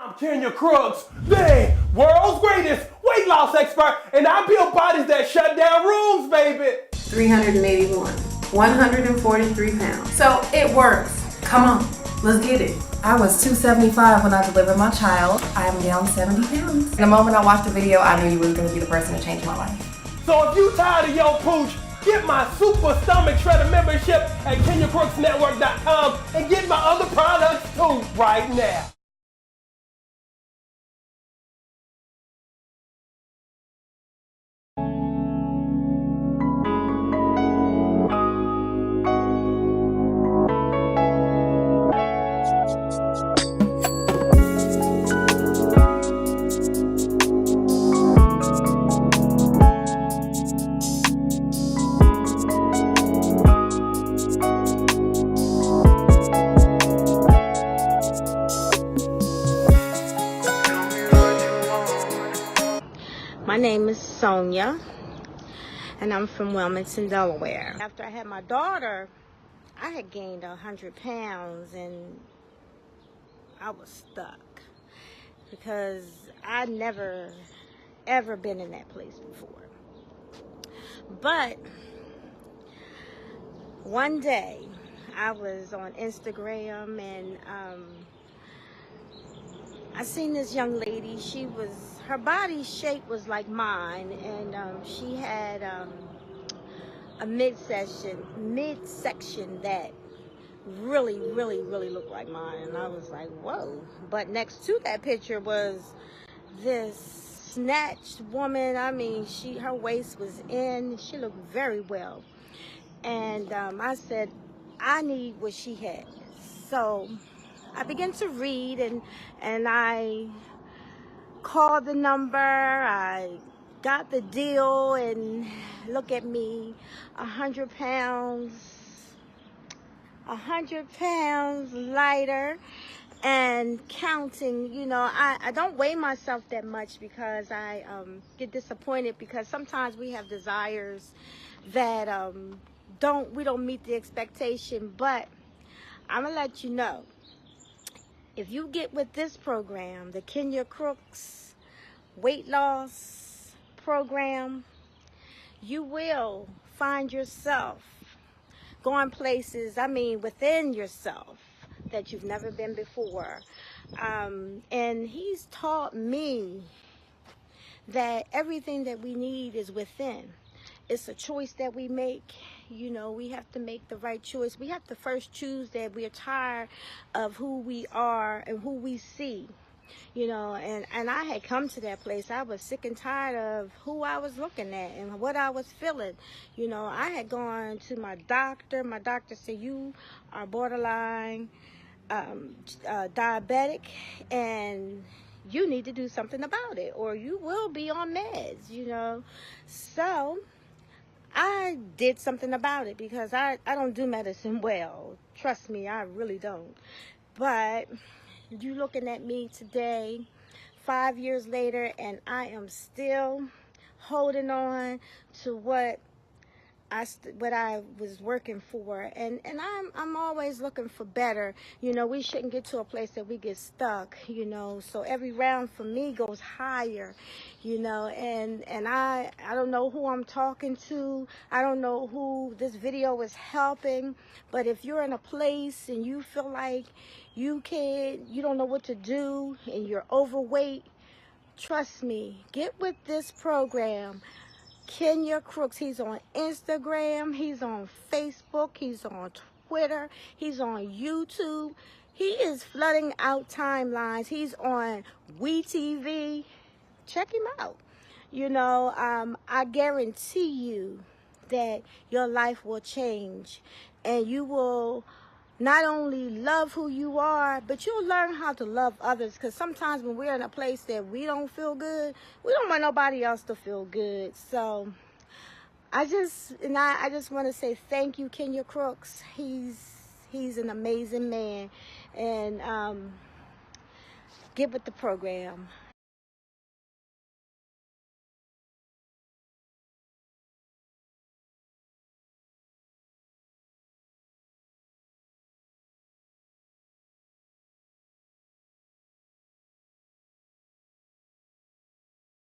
I'm Kenya Crooks, the world's greatest weight loss expert, and I build bodies that shut down rooms, baby. 381, 143 pounds. So it works. Come on, let's get it. I was 275 when I delivered my child. I am down 70 pounds. The moment I watched the video, I knew you was going to be the person to change my life. So if you tired of your pooch, get my Super Stomach Shredder membership at KenyaCrooksNetwork.com and get my other products too right now. My name is Sonja, and I'm from Wilmington, Delaware. After I had my daughter, I had gained 100 pounds, and I was stuck because I'd never, ever been in that place before. But one day, I was on Instagram, and I seen this young lady. Her body shape was like mine, and she had a midsection that really looked like mine, and I was like, whoa. But next to that picture was this snatched woman. I mean, her waist was in. She looked very well, and I said, I need what she had. So I began to read, and I called the number. I got the deal, and look at me, 100 pounds lighter and counting. You know, I don't weigh myself that much because I get disappointed, because sometimes we have desires that we don't meet the expectation. But I'm gonna let you know, if you get with this program, the Kenya Crooks weight loss program, you will find yourself going places, I mean, within yourself that you've never been before. And he's taught me that everything that we need is within. It's a choice that we make. You know, we have to make the right choice. We have to first choose that we're tired of who we are and who we see. You know, and I had come to that place. I was sick and tired of who I was looking at and what I was feeling. You know, I had gone to my doctor. My doctor said, you are borderline diabetic, and you need to do something about it, or you will be on meds, you know. So I did something about it, because I don't do medicine well. Trust me, I really don't. But you looking at me today, 5 years later, and I am still holding on to what I was working for, and I'm always looking for better. You know, we shouldn't get to a place that we get stuck, you know. So every round for me goes higher, you know, and I don't know who I'm talking to. I don't know who this video is helping, but if you're in a place and you feel like you don't know what to do, and you're overweight, trust me, get with this program. Kenya Crooks. He's on Instagram, he's on Facebook, he's on Twitter, he's on YouTube. He is flooding out timelines. He's on WeTV. Check him out. You know, I guarantee you that your life will change, and you will not only love who you are, but you'll learn how to love others. Because sometimes when we're in a place that we don't feel good, we don't want nobody else to feel good. So I just want to say thank you, Kenya Crooks. He's an amazing man, and get with the program.